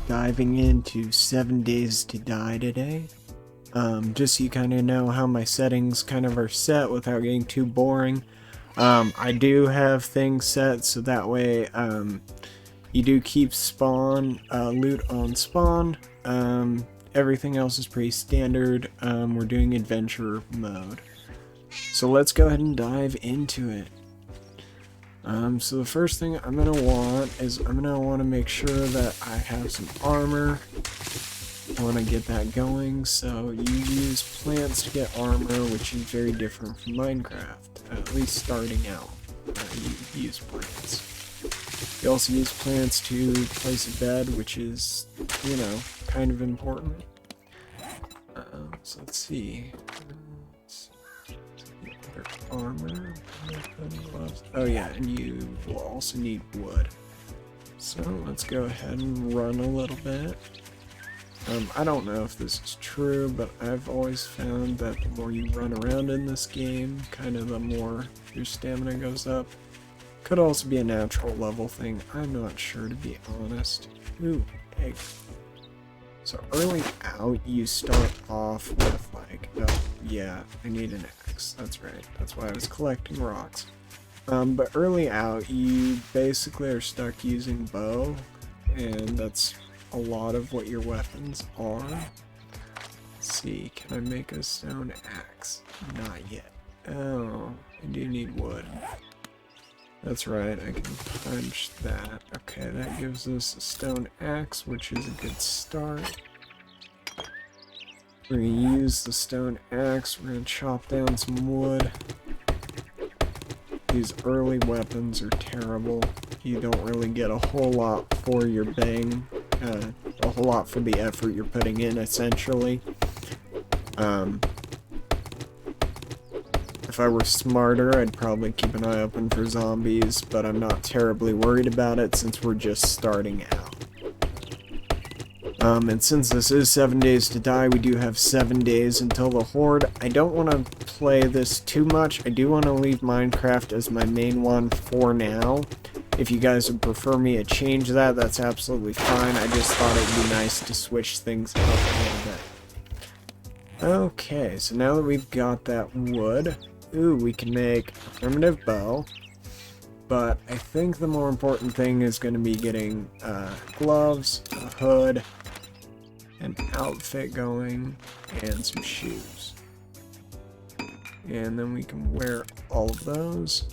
diving into 7 Days to Die today. Just so you kind of know how my settings kind of are set without getting too boring. I do have things set so that way you do keep spawn loot on spawn. Everything else is pretty standard. We're doing adventure mode. So let's go ahead and dive into it. So the first thing I'm going to want is I'm going to want to make sure that I have some armor. I want to get that going, so you use plants to get armor, which is very different from Minecraft, at least starting out. You use plants. You also use plants to place a bed, which is, you know, kind of important. So let's see. Armor. Oh yeah, and you will also need wood. So let's go ahead and run a little bit. I don't know if this is true, but I've always found that the more you run around in this game, kind of the more your stamina goes up. Could also be a natural level thing, I'm not sure, to be honest. Ooh, egg. So early out, you start off with like, oh yeah, I need an axe, that's right, that's why I was collecting rocks. But early out, you basically are stuck using bow, and that's a lot of what your weapons are. Let's see, can I make a stone axe? Not yet. Oh, I do need wood. That's right, I can punch that. Okay, that gives us a stone axe, which is a good start. We're gonna use the stone axe, we're gonna chop down some wood. These early weapons are terrible. You don't really get a whole lot for your bang, a whole lot for the effort you're putting in, essentially. If I were smarter, I'd probably keep an eye open for zombies, but I'm not terribly worried about it since we're just starting out. And since this is 7 Days to Die, we do have 7 days until the Horde. I don't want to play this too much. I do want to leave Minecraft as my main one for now. If you guys would prefer me to change that, that's absolutely fine. I just thought it'd be nice to switch things up a little bit. Okay, so now that we've got that wood, ooh, we can make a primitive bow. But I think the more important thing is going to be getting gloves, a hood, an outfit going, and some shoes. And then we can wear all of those.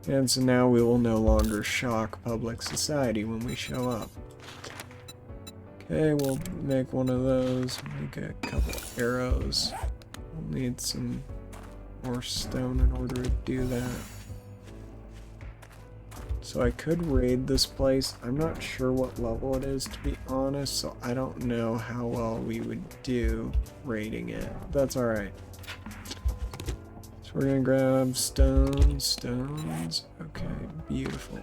And so now we will no longer shock public society when we show up. Okay, we'll make one of those, make a couple arrows. We'll need some more stone in order to do that. So I could raid this place. I'm not sure what level it is, to be honest, so I don't know how well we would do raiding it. That's alright. So we're gonna grab stones. Okay, beautiful.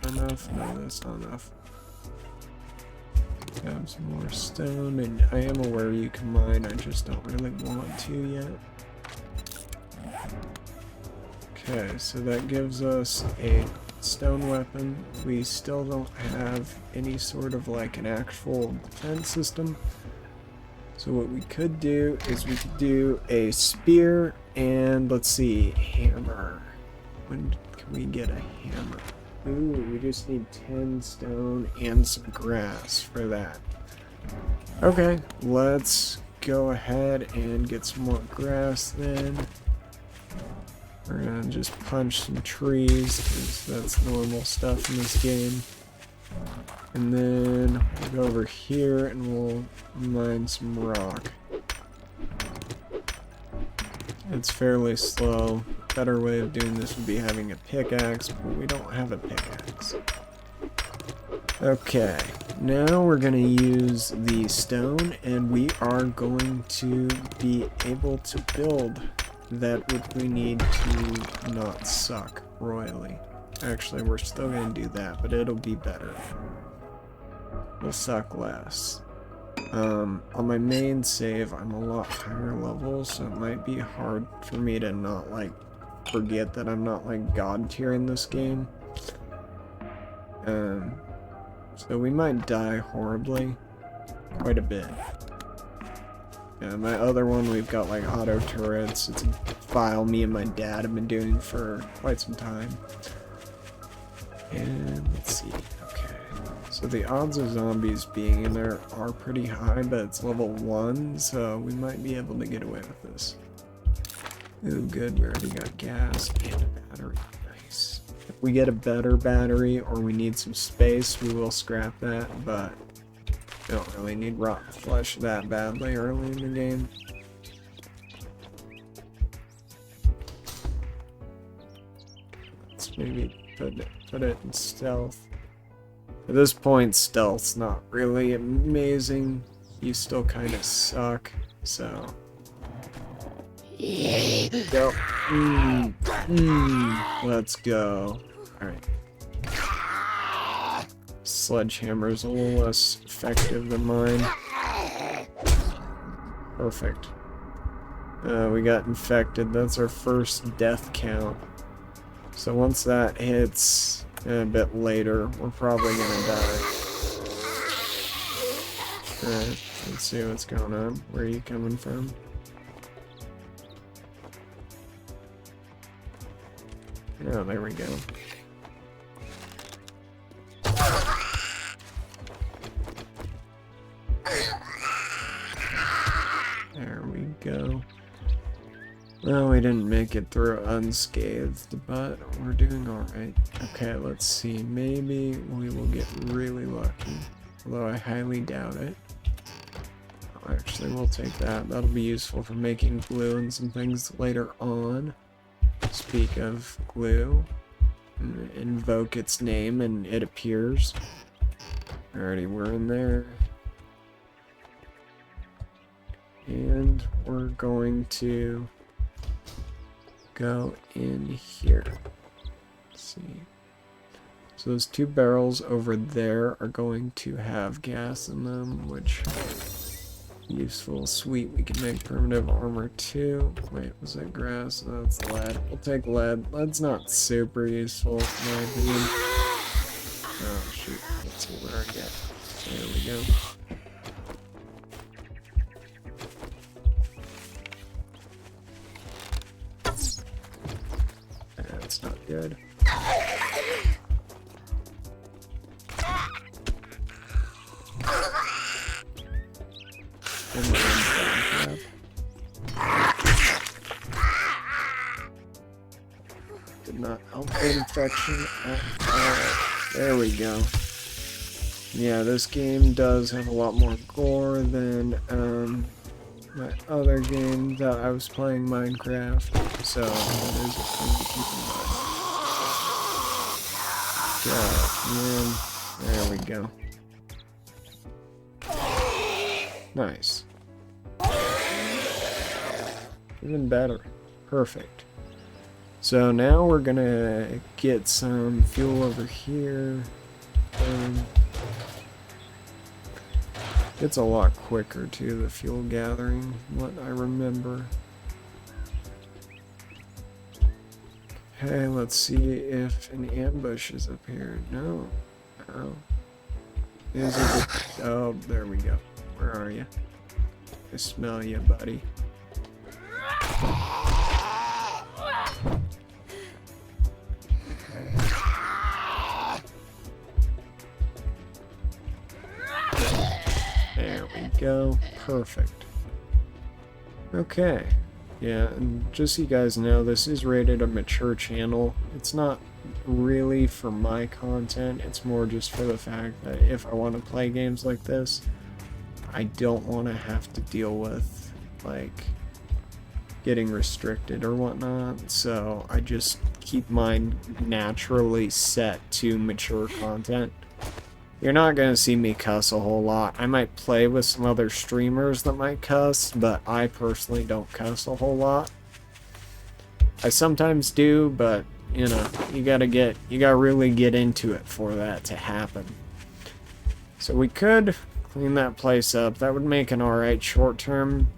Enough? No, that's not enough. Grab some more stone, and I am aware you can mine, I just don't really want to yet. Okay, so that gives us a stone weapon. We still don't have any sort of like an actual defense system. So what we could do is we could do a spear and, let's see, hammer. When can we get a hammer? Ooh, we just need 10 stone and some grass for that. Okay, let's go ahead and get some more grass then. We're gonna just punch some trees, because that's normal stuff in this game. And then we'll go over here and we'll mine some rock. It's fairly slow. Better way of doing this would be having a pickaxe, but we don't have a pickaxe. Okay, now we're gonna use the stone, and we are going to be able to build that which we need to not suck royally. Actually, we're still gonna do that, but it'll be better. We'll suck less. On my main save, I'm a lot higher level, so it might be hard for me to not, like, forget that I'm not, like, god tier in this game. So we might die horribly. Quite a bit. Yeah, my other one, we've got like auto turrets. It's a file me and my dad have been doing for quite some time. And let's see. Okay. So the odds of zombies being in there are pretty high, but it's level 1, so we might be able to get away with this. Ooh, good. We already got gas and a battery. Nice. If we get a better battery or we need some space, we will scrap that, but we don't really need rotten flesh that badly early in the game. Let's maybe put it in stealth. At this point, stealth's not really amazing. You still kind of suck, so... Go. Let's go. Alright. Sledgehammer's a little less effective than mine. Perfect. We got infected. That's our first death count. So once that hits a bit later, we're probably gonna die. Alright, let's see what's going on. Where are you coming from? Oh, there we go. There we go. Well, we didn't make it through unscathed, but we're doing alright. Okay, let's see. Maybe we will get really lucky. Although I highly doubt it. Oh, actually, we'll take that. That'll be useful for making glue and some things later on. Speak of glue. Invoke its name and it appears. Alrighty, we're in there. And we're going to go in here. Let's see. So those 2 barrels over there are going to have gas in them, which is useful. Sweet, we can make primitive armor too. Wait, was that grass? No, that's lead. We'll take lead. Lead's not super useful in my opinion. Oh shoot, let's see where I get. There we go. That's not good. Did not help the infection at all. There we go. Yeah, this game does have a lot more gore than my other game that I was playing, Minecraft. So that is a thing to keep in mind. God, man. There we go. Nice. Even better. Perfect. So now we're gonna get some fuel over here. It's a lot quicker too, the fuel gathering, what I remember. Okay, let's see if an ambush is up here. No. Oh. Is it? Oh, there we go. Where are you? I smell you, buddy. There we go. Perfect. Okay. Yeah, and just so you guys know, this is rated a mature channel. It's not really for my content, it's more just for the fact that if I want to play games like this, I don't want to have to deal with, like, getting restricted or whatnot, so I just keep mine naturally set to mature content. You're not going to see me cuss a whole lot. I might play with some other streamers that might cuss, but I personally don't cuss a whole lot. I sometimes do, but, you know, you gotta really get into it for that to happen. So we could clean that place up. That would make an alright short-term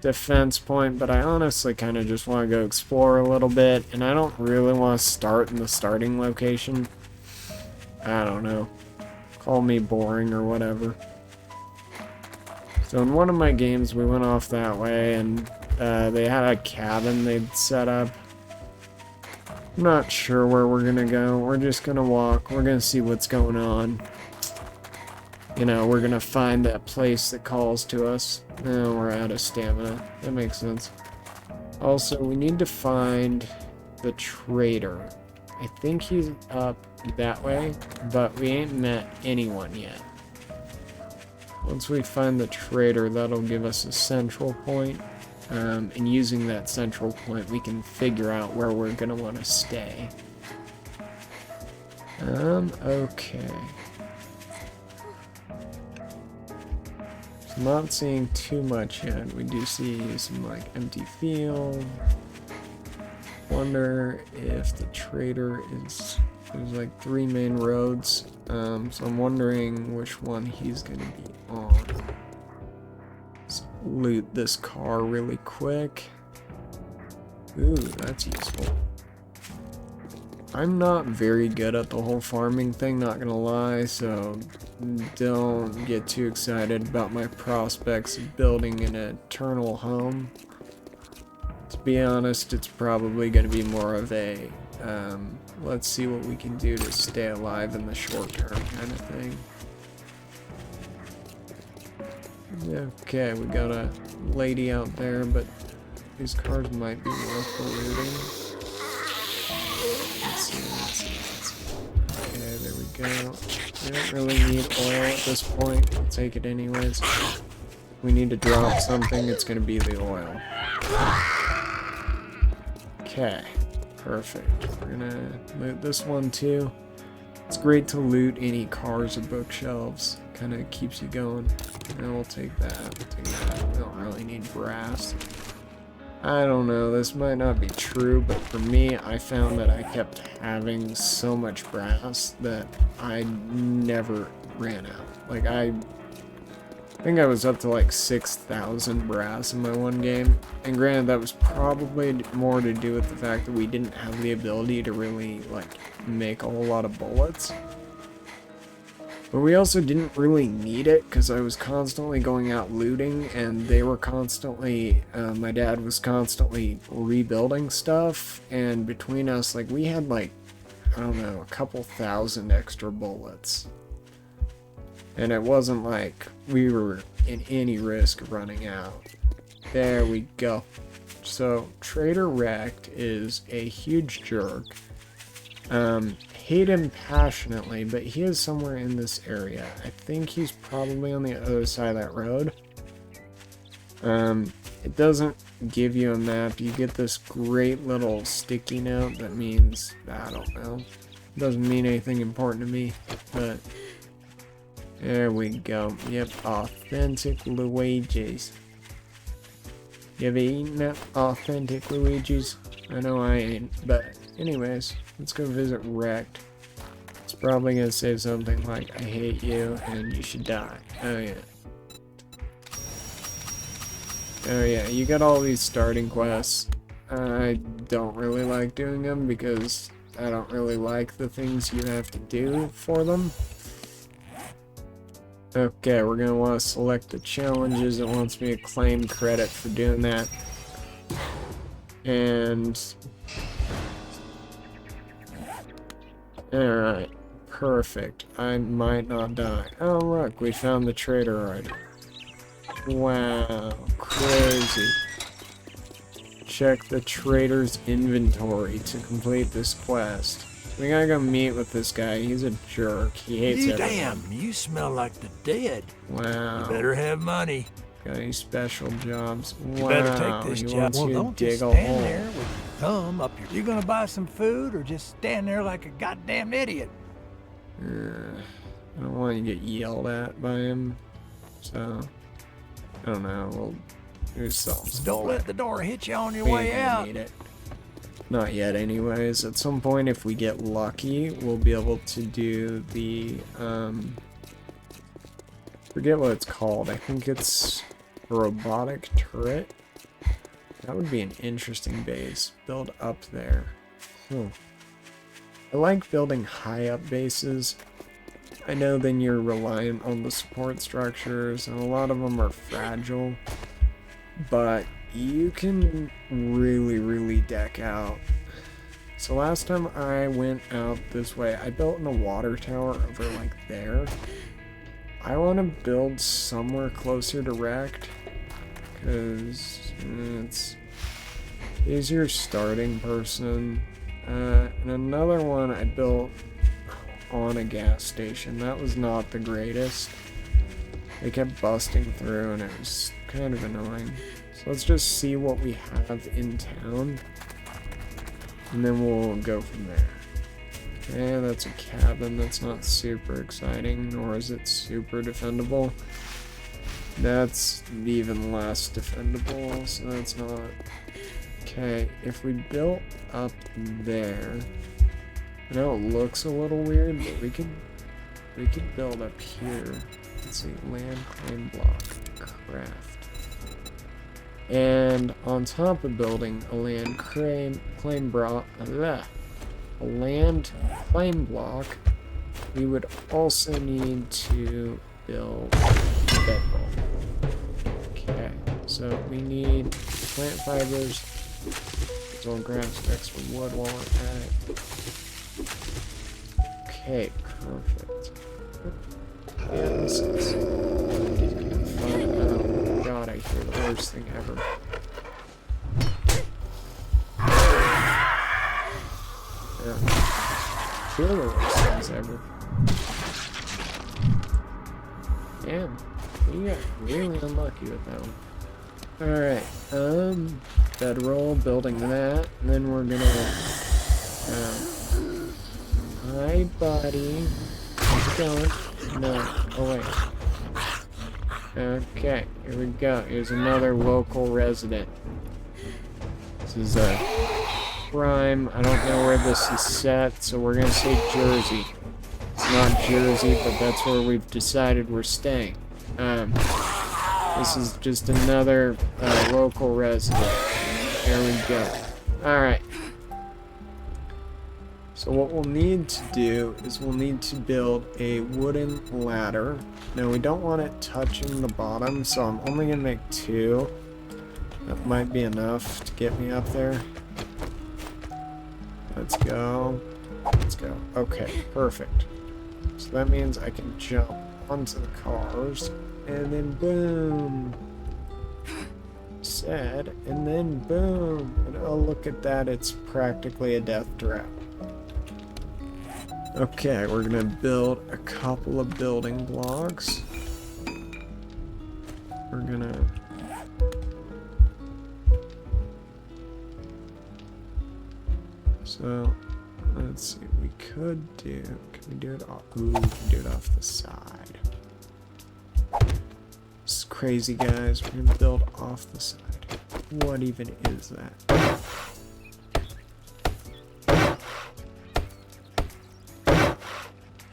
defense point, but I honestly kind of just want to go explore a little bit, and I don't really want to start in the starting location. I don't know. call me boring or whatever. So in one of my games, we went off that way, and they had a cabin they'd set up. I'm not sure where we're gonna go. We're just gonna walk. We're gonna see what's going on. You know, we're gonna find that place that calls to us. Oh, we're out of stamina. That makes sense. Also, we need to find the trader. I think he's up that way, but we ain't met anyone yet. Once we find the trader, that'll give us a central point. And using that central point, we can figure out where we're gonna want to stay. Okay. So I'm not seeing too much yet. We do see some, like, empty field. Wonder if the trader is... There's, like, 3 main roads. So I'm wondering which one he's gonna be on. Let's loot this car really quick. Ooh, that's useful. I'm not very good at the whole farming thing, not gonna lie, so don't get too excited about my prospects of building an eternal home. To be honest, it's probably gonna be more of a, let's see what we can do to stay alive in the short term kind of thing. Okay, we got a lady out there, but these cars might be worth the looting. Let's see. Okay, there we go. We don't really need oil at this point. We'll take it anyways. We need to drop something, it's gonna be the oil. Okay, perfect. We're gonna loot this one too. It's great to loot any cars or bookshelves. Kind of keeps you going. And we'll take that. We'll take that. We don't really need brass. I don't know. This might not be true, but for me, I found that I kept having so much brass that I never ran out. Like, I think I was up to like 6,000 brass in my one game. And granted, that was probably more to do with the fact that we didn't have the ability to really, like, make a whole lot of bullets. But we also didn't really need it because I was constantly going out looting, and they were constantly, my dad was constantly rebuilding stuff, and between us, like, we had like, I don't know, a couple thousand extra bullets. And it wasn't like we were in any risk of running out. There we go. So, Trader Wrecked is a huge jerk. Hate him passionately, but he is somewhere in this area. I think he's probably on the other side of that road. It doesn't give you a map. You get this great little sticky note that means, I don't know. It doesn't mean anything important to me, but there we go. Yep, authentic Luigi's. You ever eaten that authentic Luigi's? I know I ain't, but anyways, let's go visit Wrecked. It's probably gonna say something like, I hate you and you should die. Oh yeah. Oh yeah, you got all these starting quests. I don't really like doing them because I don't really like the things you have to do for them. Okay, we're gonna want to select the challenges. It wants me to claim credit for doing that. And alright, perfect. I might not die. Oh look, we found the trader already. Wow, crazy. Check the trader's inventory to complete this quest. We gotta go meet with this guy. He's a jerk. He hates everyone. Damn, you smell like the dead. Wow. You better have money. Got any special jobs? You Wow. better take this He job. wants Well, you to don't dig just a stand hole. there with your thumb up your... You gonna buy some food or just stand there like a goddamn idiot? I don't want you to get yelled at by him, so I don't know. We'll do something. Don't let the door hit you on your We way ain't gonna out. need it. Not yet, anyways. At some point, if we get lucky, we'll be able to do the forget what it's called. I think it's a robotic turret. That would be an interesting base. Build up there. I like building high up bases I know then you're reliant on the support structures, and a lot of them are fragile, but you can really deck out. So last time I went out this way, I built in a water tower over like there. I want to build somewhere closer to Wrecked, because it's easier starting person. And another one I built on a gas station. That was not the greatest. They kept busting through and it was kind of annoying. So let's just see what we have in town, and then we'll go from there. Okay, that's a cabin. That's not super exciting, nor is it super defendable. That's even less defendable, so that's not... Okay, if we built up there... I know it looks a little weird, but we could build up here. Let's see, land claim block, craft. And on top of building a land claim block, a land claim block, we would also need to build bedroll. Okay, so we need plant fibers. So we'll grab some extra wood while we're at it. Okay, perfect. Yeah, this is fun. Oh god, I hear the worst thing ever. Yeah. Feel the worst things ever. Damn, you got really unlucky with that one. Alright, bedroll, building that, and then we're gonna, hi buddy, how's it going? No, oh wait. Okay, here we go, here's another local resident. This is a prime, I don't know where this is set, so we're gonna say Jersey. It's not Jersey, but that's where we've decided we're staying. This is just another local resident. There we go. Alright. So what we'll need to do is we'll need to build a wooden ladder. Now we don't want it touching the bottom, so I'm only going to make 2. That might be enough to get me up there. Let's go. Let's go. Okay, perfect. So that means I can jump onto the cars. And then boom, set, and then boom, and oh look at that, it's practically a death trap. Okay, we're gonna build a couple of building blocks. We're gonna... So, let's see, we could do... Can we do it off? Ooh, we can do it off the side. This is crazy, guys. We're gonna build off the side. What even is that?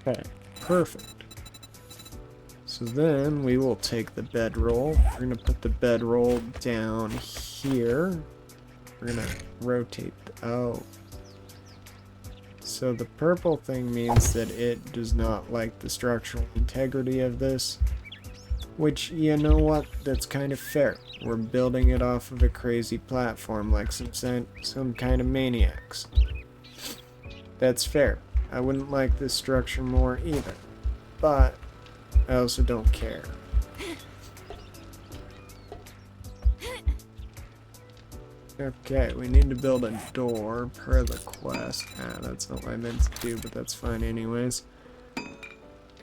Okay, perfect. So then we will take the bedroll. We're gonna put the bedroll down here. We're gonna rotate. Oh. So the purple thing means that it does not like the structural integrity of this. Which, you know what, that's kind of fair. We're building it off of a crazy platform like some kind of maniacs. That's fair. I wouldn't like this structure more either. But I also don't care. Okay, we need to build a door per the quest. Ah, that's not what I meant to do, but that's fine anyways.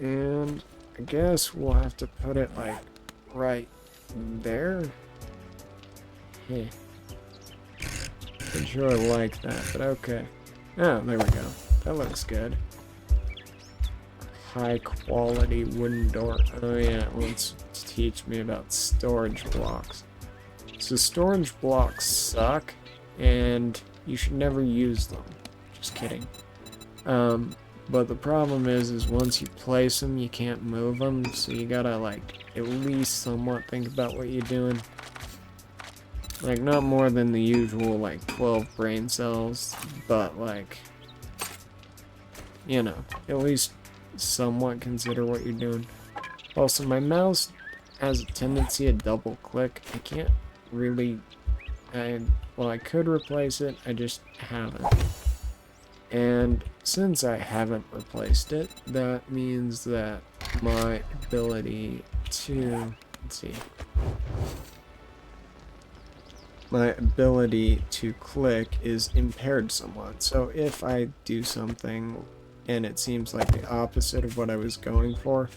And I guess we'll have to put it like right there. Yeah. Not sure I like that, but okay. Oh, there we go. That looks good. High quality wooden door. Oh yeah, it wants to teach me about storage blocks. So storage blocks suck, and you should never use them. Just kidding. But the problem is once you place them, you can't move them, so you gotta, like, at least somewhat think about what you're doing. Like, not more than the usual, like, 12 brain cells, but, like, you know, at least somewhat consider what you're doing. Also, my mouse has a tendency to double click. I can't really, well, I could replace it, I just haven't. And since I haven't replaced it, that means that my ability to, let's see, my ability to click is impaired somewhat. So if I do something and it seems like the opposite of what I was going for,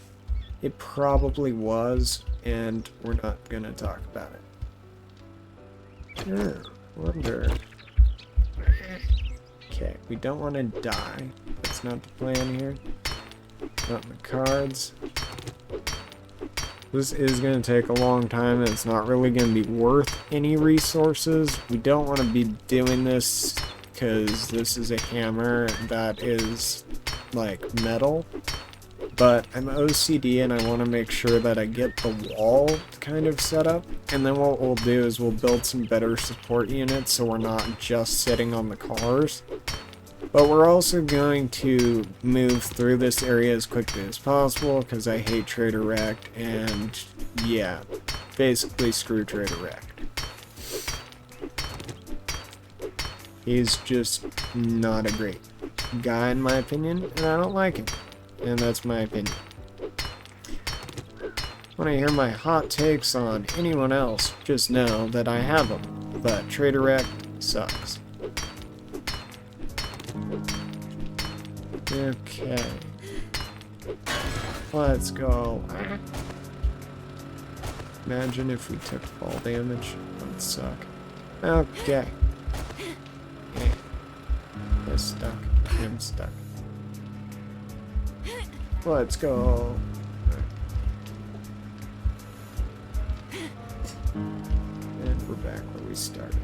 it probably was, and we're not gonna talk about it. Sure, wonder. Okay, we don't want to die. That's not the plan here. Not in the cards. This is going to take a long time, and it's not really going to be worth any resources. We don't want to be doing this because this is a hammer that is like metal. But I'm OCD and I want to make sure that I get the wall kind of set up. And then what we'll do is we'll build some better support units so we're not just sitting on the cars. But we're also going to move through this area as quickly as possible because I hate Trader Rekt, and yeah, basically screw Trader Rekt. He's just not a great guy in my opinion, and I don't like him. And that's my opinion. When I hear my hot takes on anyone else, just know that I have them. But Trader Rekt sucks. Okay. Let's go. Imagine if we took fall damage. That would suck. Okay. Okay. They're stuck. I'm stuck. Let's go. And we're back where we started.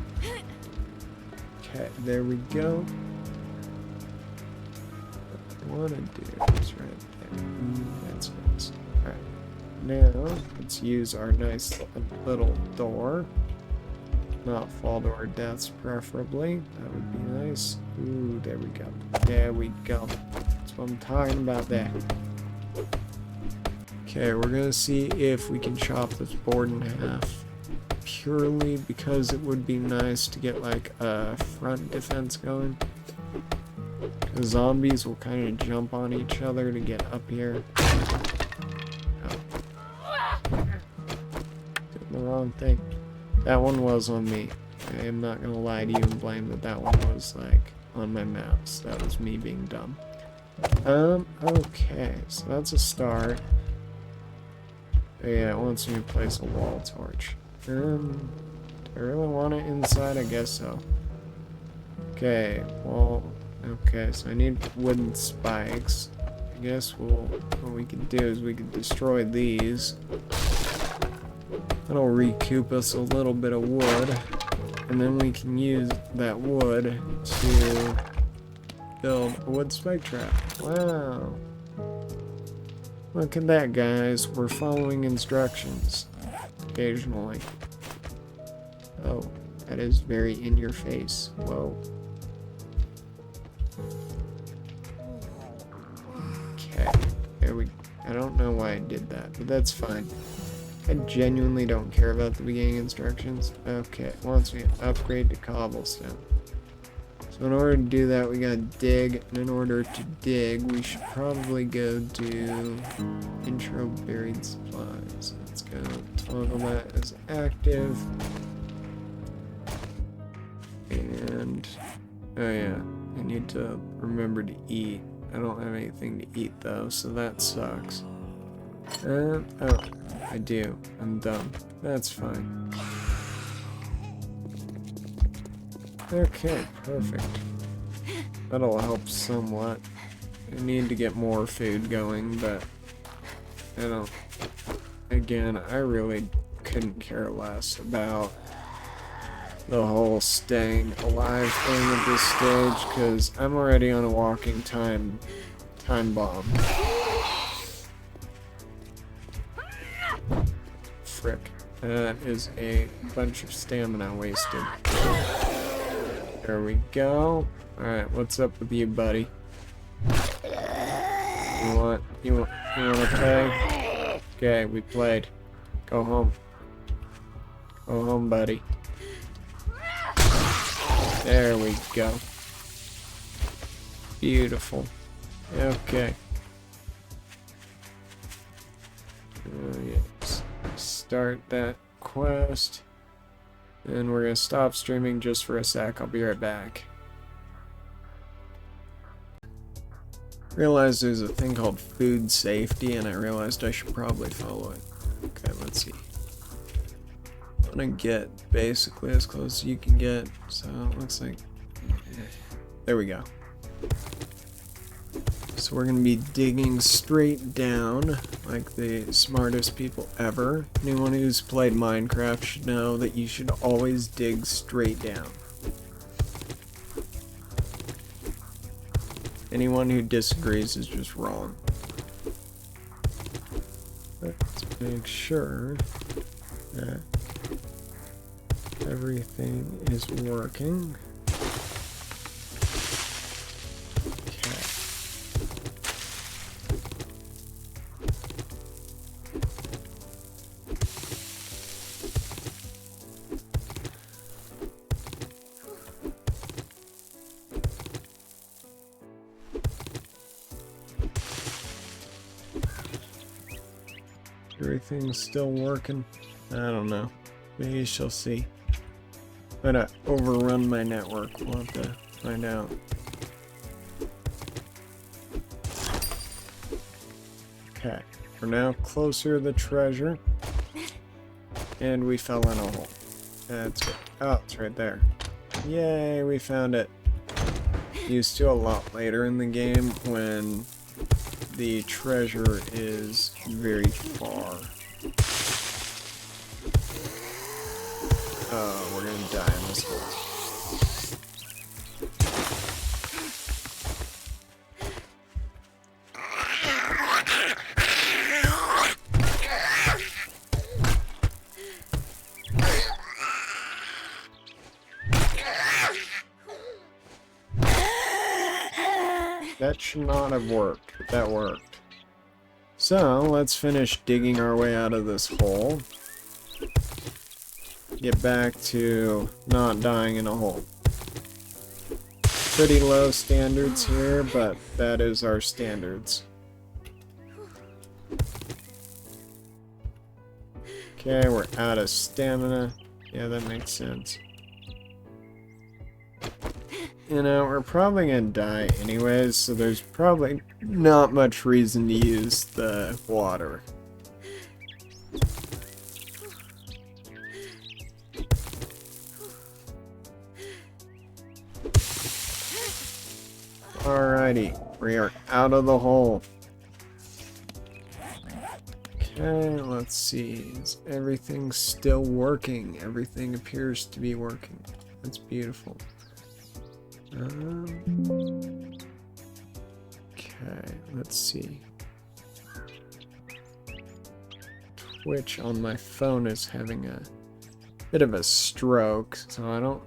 Okay, there we go. What I want to do is right there. That's nice. Alright. Now, let's use our nice little door. Not fall to our deaths, preferably. That would be nice. Ooh, there we go. There we go. That's what I'm talking about there. Okay, we're gonna see if we can chop this board in half. Purely because it would be nice to get like a front defense going. The zombies will kind of jump on each other to get up here. Oh. Did the wrong thing. That one was on me. I am not gonna lie to you and blame that one was like on my mouse. That was me being dumb. Okay, so that's a start. Oh, yeah, it wants me to place a wall torch. Do I really want it inside? I guess so. Okay, well, okay, so I need wooden spikes. I guess what we can do is we can destroy these. That'll recoup us a little bit of wood, and then we can use that wood to build a wood spike trap. Wow. Look at that, guys. We're following instructions. Occasionally. Oh, that is very in your face. Whoa. Okay. There we go. I don't know why I did that, but that's fine. I genuinely don't care about the beginning instructions. Okay, it wants me to upgrade to cobblestone. So in order to do that, we gotta dig, and in order to dig, we should probably go do intro buried supplies. Let's go toggle that as active. And, oh yeah, I need to remember to eat. I don't have anything to eat though, so that sucks. Oh, I do. I'm dumb. That's fine. Okay, perfect. That'll help somewhat. I need to get more food going, but I don't. Again, I really couldn't care less about the whole staying alive thing at this stage, because I'm already on a walking time bomb. Frick. That is a bunch of stamina wasted. There we go. Alright, what's up with you, buddy? You want You wanna play? Okay, we played. Go home. Go home, buddy. There we go. Beautiful. Okay. Yes. Start that quest. And we're gonna stop streaming just for a sec. I'll be right back. Realized there's a thing called food safety, and I realized I should probably follow it. Okay, let's see. I'm gonna get basically as close as you can get, so it looks like... There we go. So we're gonna be digging straight down, like the smartest people ever. Anyone who's played Minecraft should know that you should always dig straight down. Anyone who disagrees is just wrong. Let's make sure that everything is working. Okay. Everything's still working. I don't know. We shall see. I'm gonna overrun my network. We'll have to find out. Okay. We're now closer to the treasure. And we fell in a hole. That's good. Oh, it's right there. Yay, we found it. Used to a lot later in the game when the treasure is very far. Oh, we're gonna die in this hole. That should not have worked, but that worked. So, let's finish digging our way out of this hole. Get back to not dying in a hole. Pretty low standards here, but that is our standards. Okay, we're out of stamina. Yeah, that makes sense. You know, we're probably gonna die anyways, so there's probably not much reason to use the water. Alrighty, we are out of the hole. Okay, let's see. Is everything still working? Everything appears to be working. That's beautiful. Okay, let's see. Twitch on my phone is having a bit of a stroke, so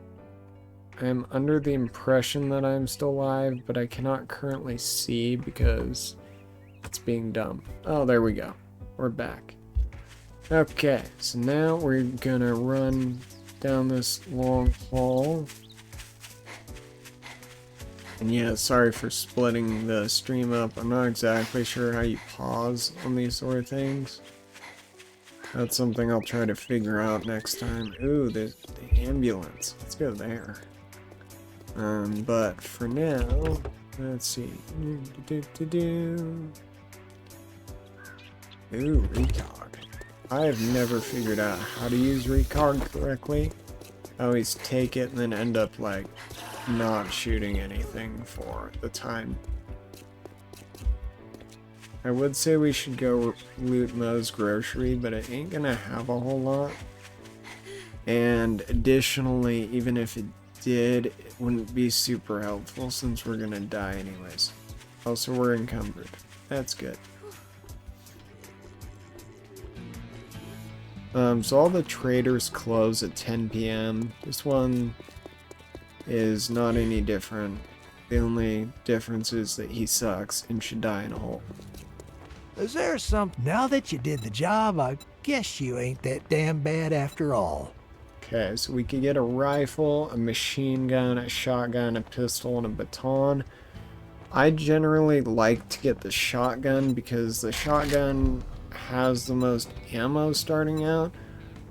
I'm under the impression that I'm still live, but I cannot currently see because it's being dumb. Oh, there we go. We're back. Okay, so now we're gonna run down this long hall. And yeah, sorry for splitting the stream up. I'm not exactly sure how you pause on these sort of things. That's something I'll try to figure out next time. Ooh, the ambulance. Let's go there. But for now, let's see. Ooh, recog. I have never figured out how to use recog correctly. I always take it and then end up like not shooting anything for the time. I would say we should go loot Moe's grocery, but it ain't gonna have a whole lot. And additionally, even if it did, it wouldn't be super helpful since we're gonna die anyways. Also, we're encumbered. That's good. So all the traders close at 10 p.m. This one is not any different. The only difference is that he sucks and should die in a hole. Is there some... Now that you did the job, I guess you ain't that damn bad after all. Okay, so we could get a rifle, a machine gun, a shotgun, a pistol, and a baton. I generally like to get the shotgun because the shotgun has the most ammo starting out,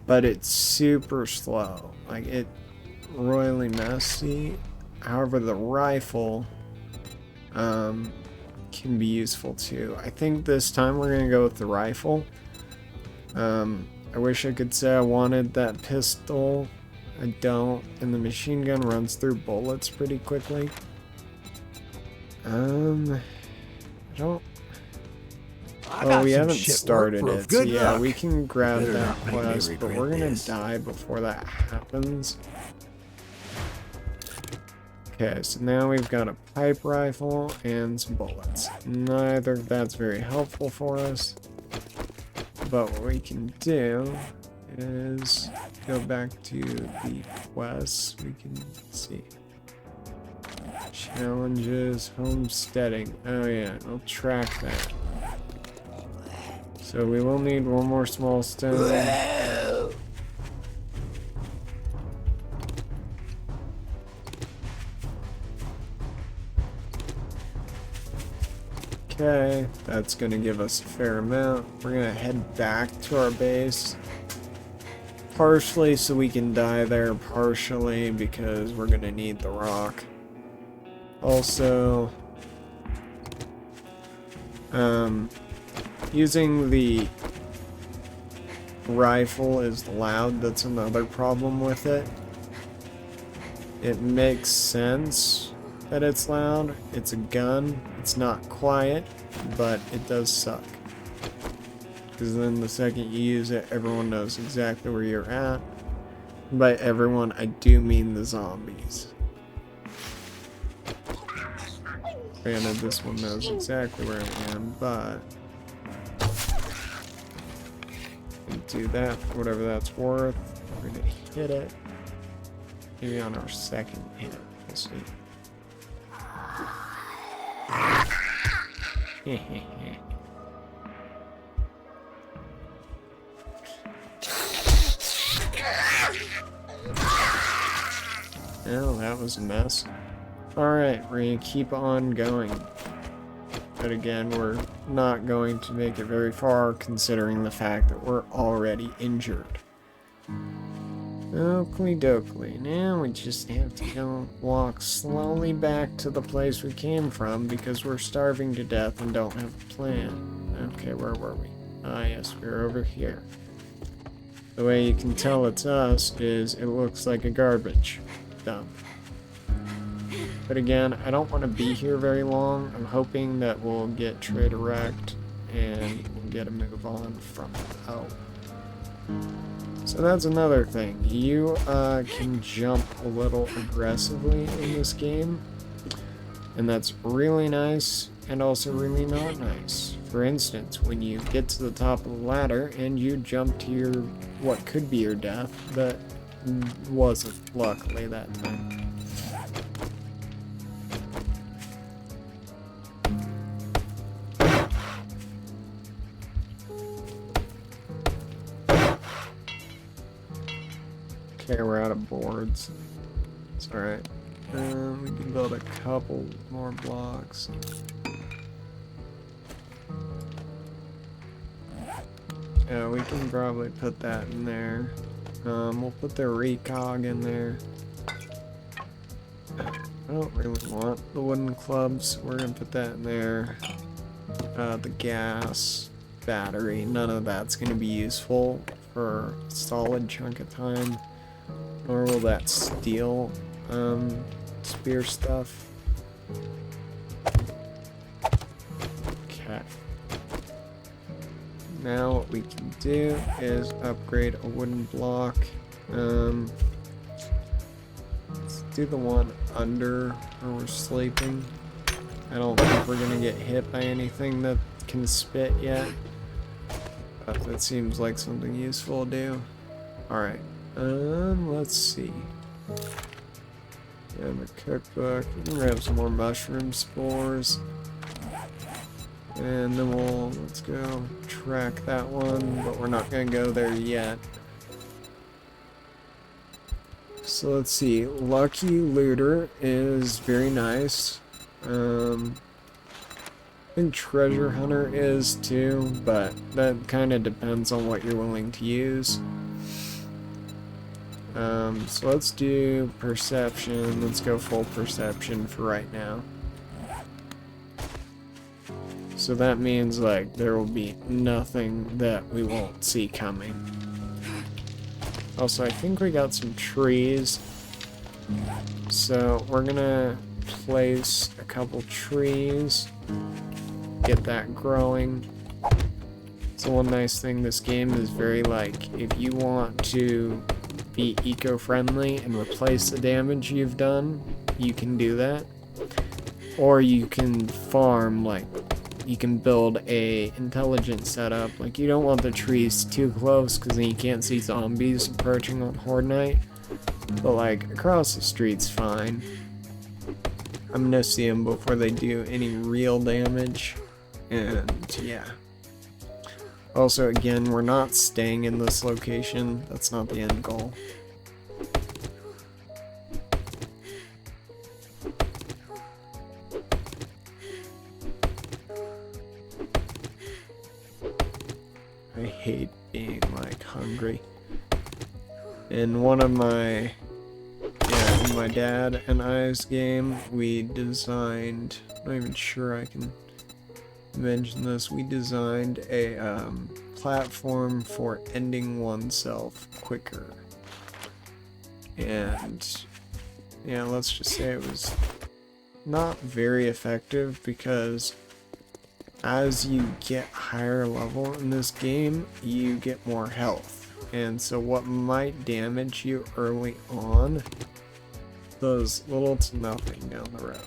but it's super slow. Like, it's royally messy. However, the rifle can be useful too. I think this time we're gonna go with the rifle. I wish I could say I wanted that pistol. I don't, and the machine gun runs through bullets pretty quickly. I don't. Oh, we haven't started it, so yeah, we can grab that quest, but we're gonna die before that happens. Okay, so now we've got a pipe rifle and some bullets. Neither of that's very helpful for us. But what we can do is go back to the quests. We can see. Challenges, homesteading. Oh yeah, I'll track that. So we will need one more small stone. Okay, that's gonna give us a fair amount. We're gonna head back to our base. Partially so we can die there, partially because we're gonna need the rock. Also, using the rifle is loud. That's another problem with it. It makes sense that it's loud. It's a gun. It's not quiet, but it does suck. Because then the second you use it, everyone knows exactly where you're at. By everyone, I do mean the zombies. Granted, this one knows exactly where I am, but do that for whatever that's worth. We're gonna hit it. Maybe on our second hit. We'll see. Oh, that was a mess. Alright, we're gonna keep on going. But again, we're not going to make it very far considering the fact that we're already injured. Oakley dokley. Now we just have to go walk slowly back to the place we came from because we're starving to death and don't have a plan. Okay, where were we? Ah, yes, we're over here. The way you can tell it's us is it looks like a garbage dump. But again, I don't want to be here very long. I'm hoping that we'll get Trader Wrecked and we'll get a move on from out. So that's another thing. You can jump a little aggressively in this game, and that's really nice and also really not nice. For instance, when you get to the top of the ladder and you jump to your what could be your death, but wasn't luckily that time. Okay, we're out of boards. It's alright. We can build a couple more blocks. Yeah, we can probably put that in there. We'll put the recog in there. I don't really want the wooden clubs. We're gonna put that in there. The gas, battery, none of that's gonna be useful for a solid chunk of time. Nor will that steel spear stuff. Okay. Now what we can do is upgrade a wooden block. Let's do the one under where we're sleeping. I don't think we're gonna get hit by anything that can spit yet. But that seems like something useful to do. Alright. Let's see. Yeah, the cookbook. We can grab some more mushroom spores. And then let's go track that one, but we're not gonna go there yet. So let's see, Lucky Looter is very nice. I think Treasure Hunter is too, but that kind of depends on what you're willing to use. So let's do Perception. Let's go full Perception for right now. So that means like there will be nothing that we won't see coming. Also, I think we got some trees. So we're gonna place a couple trees. Get that growing. So one nice thing, this game is very like, if you want to be eco-friendly and replace the damage you've done, you can do that. Or you can farm, like, you can build a intelligent setup. Like, you don't want the trees too close because then you can't see zombies approaching on Horde Night. But like, across the street's fine. I'm gonna see them before they do any real damage. And yeah. Also, again, we're not staying in this location. That's not the end goal. I hate being like hungry. In one of my, in my dad and I's game, we designed, I'm not even sure I can mention this, we designed a platform for ending oneself quicker. And yeah, let's just say it was not very effective because as you get higher level in this game, you get more health. And so what might damage you early on does little to nothing down the road.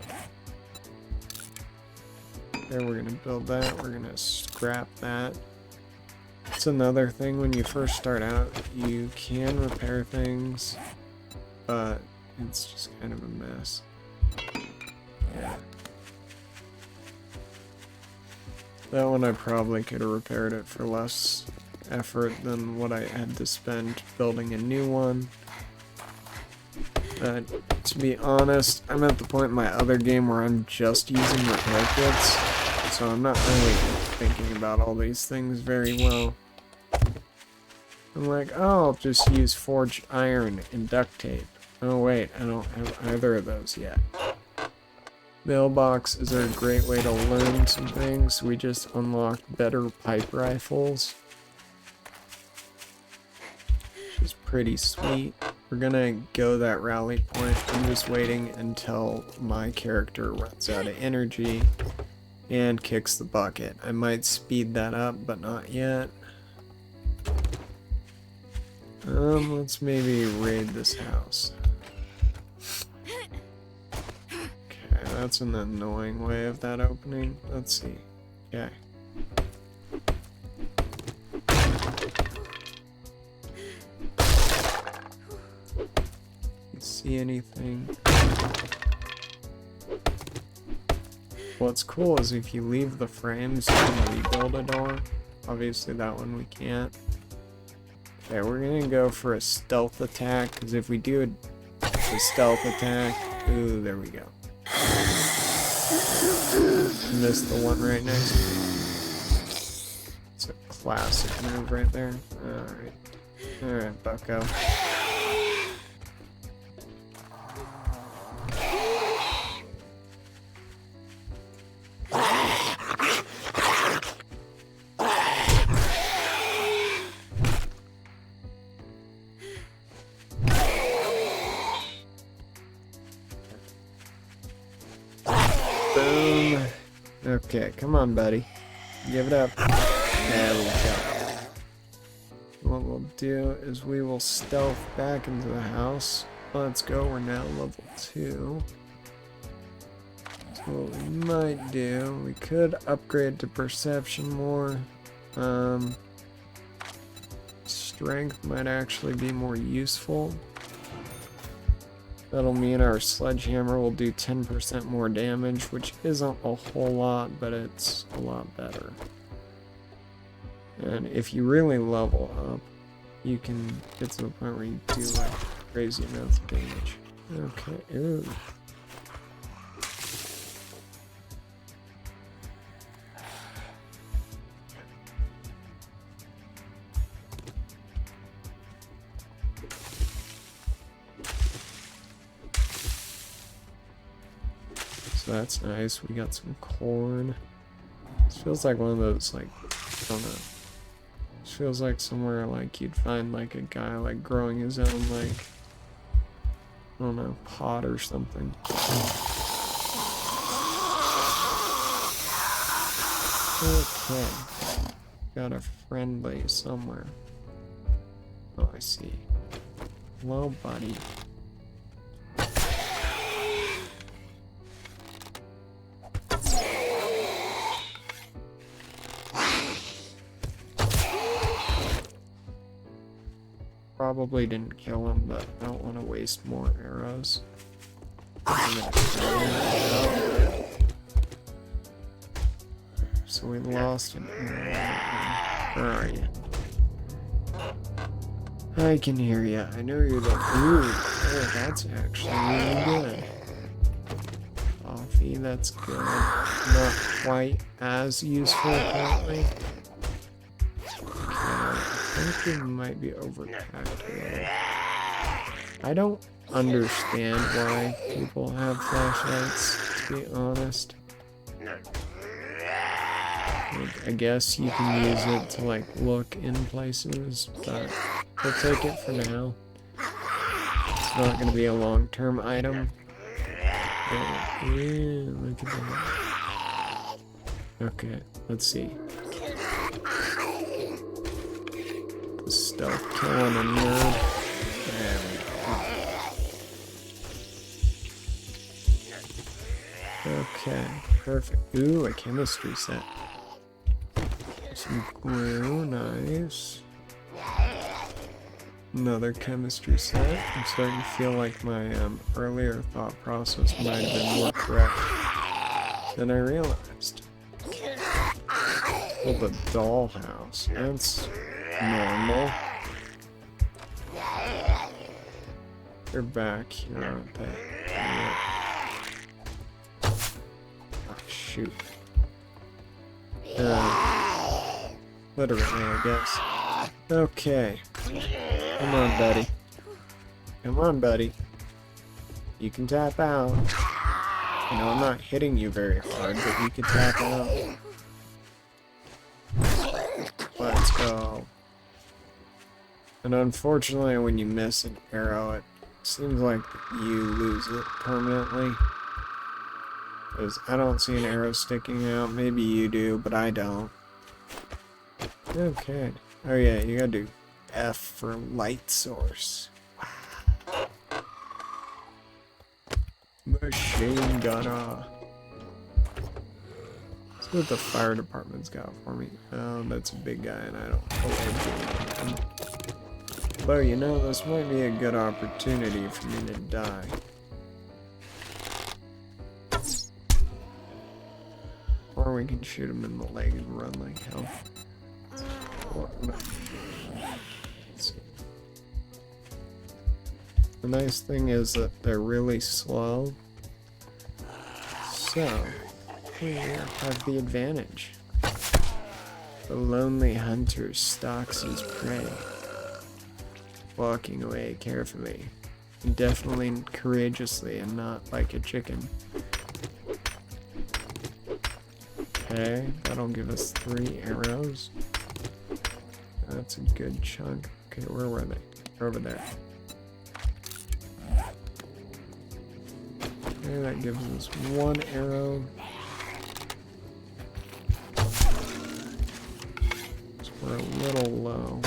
Okay, we're gonna build that, we're gonna scrap that. It's another thing, when you first start out, you can repair things, but it's just kind of a mess. Yeah. That one I probably could have repaired it for less effort than what I had to spend building a new one. But to be honest, I'm at the point in my other game where I'm just using repair kits, so I'm not really thinking about all these things very well. I'm like, oh, I'll just use forged iron and duct tape. Oh wait, I don't have either of those yet. Mailboxes are a great way to learn some things. We just unlocked better pipe rifles, which is pretty sweet. We're gonna go that rally point. I'm just waiting until my character runs out of energy and kicks the bucket. I might speed that up, but not yet. Let's maybe raid this house. Okay, that's an annoying way of that opening. Let's see. Okay. See anything? What's cool is if you leave the frames, you can rebuild a door. Obviously that one we can't. Okay, we're gonna go for a stealth attack, because if we do a stealth attack, ooh, there we go. Missed the one right next to me. It's a classic move right there. Alright. Alright, bucko. Boom. Okay, come on, buddy. Give it up. There we go. What we'll do is we will stealth back into the house. Let's go, we're now level 2. So what we might do, we could upgrade to perception more. Strength might actually be more useful. That'll mean our sledgehammer will do 10% more damage, which isn't a whole lot, but it's a lot better. And if you really level up, you can get to the point where you do like crazy amounts of damage. Okay, ooh. So that's nice. We got some corn. This feels like one of those, like, I don't know. This feels like somewhere like you'd find like a guy like growing his own, like, I don't know, pot or something. Okay. Got a friendly somewhere. Oh, I see. Hello, buddy. Probably didn't kill him, but I don't want to waste more arrows. So we lost an arrow. Where are you? I can hear you. I know you're the. Ooh, oh, that's actually really good. Coffee, that's good. Not quite as useful, apparently. I think we might be overpacked here. I don't understand why people have flashlights, to be honest. Like, I guess you can use it to like look in places, but we'll take it for now. It's not going to be a long-term item. Yeah, look at that. Okay, let's see. Stealth killing a nerd. Okay, perfect. Ooh, a chemistry set. Some glue, nice. Another chemistry set. I'm starting to feel like my earlier thought process might have been more correct than I realized. Oh, the dollhouse. That's normal. They're back here, aren't they? Yeah. Oh, shoot. Literally, I guess. Okay. Come on, buddy. Come on, buddy. You can tap out. You know, I'm not hitting you very hard, but you can tap out. Let's go. And unfortunately, when you miss an arrow, it seems like you lose it permanently. Because I don't see an arrow sticking out. Maybe you do, but I don't. Okay. Oh yeah, you gotta do F for light source. Machine gunner. Let's see what the fire department's got for me. Oh, that's a big guy and I don't know. Well, you know, this might be a good opportunity for me to die. Or we can shoot him in the leg and run like hell. Let's see. The nice thing is that they're really slow. So, we have the advantage. The lonely hunter stalks his prey, walking away carefully, definitely courageously, and not like a chicken. Okay, that'll give us 3 arrows. That's a good chunk. Okay, where were they? Over there. Okay, that gives us 1 arrow. So we're a little low.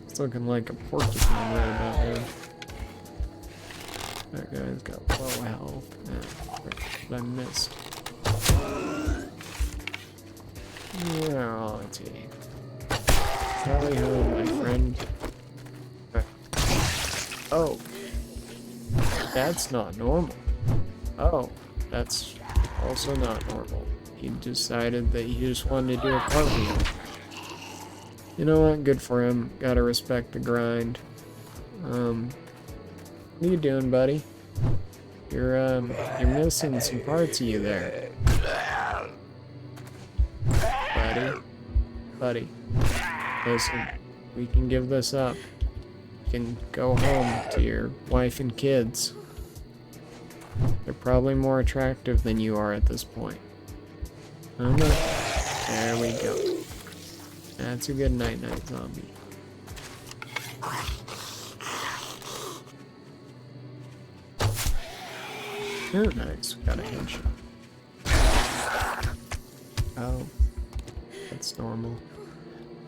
It's looking like a porcupine right about there. That guy's got low health. Yeah, I missed. Yeah, let's see. Tally ho, my friend. Oh. That's not normal. Oh, that's also not normal. He decided that he just wanted to do a cartwheel. You know what? Good for him. Gotta respect the grind. What are you doing, buddy? You're missing some parts of you there. Buddy. Listen, we can give this up. You can go home to your wife and kids. They're probably more attractive than you are at this point. There we go. That's a good night-night zombie. Oh, nice. Got a headshot. Oh. That's normal.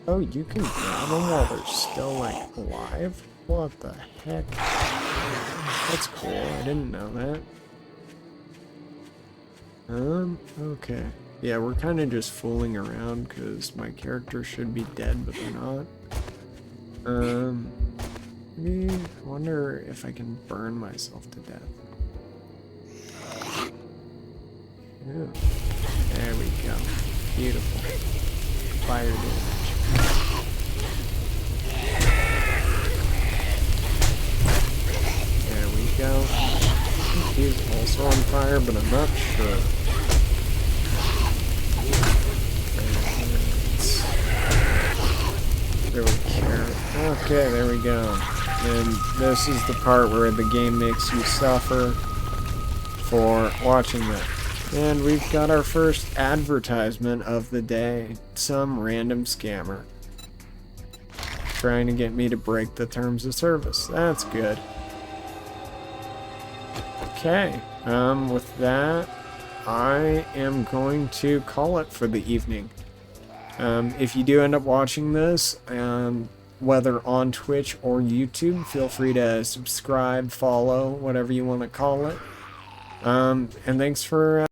Oh, you can grab them while they're still, like, alive? What the heck? That's cool. I didn't know that. Okay. Yeah, we're kind of just fooling around because my character should be dead, but they're not. Maybe, I wonder if I can burn myself to death. Ew. There we go. Beautiful. Fire damage. There we go. I think he's also on fire, but I'm not sure. Really care. Okay, there we go. And this is the part where the game makes you suffer for watching that. And we've got our first advertisement of the day. Some random scammer trying to get me to break the terms of service. That's good. Okay, with that, I am going to call it for the evening. If you do end up watching this, whether on Twitch or YouTube, feel free to subscribe, follow, whatever you want to call it. And thanks for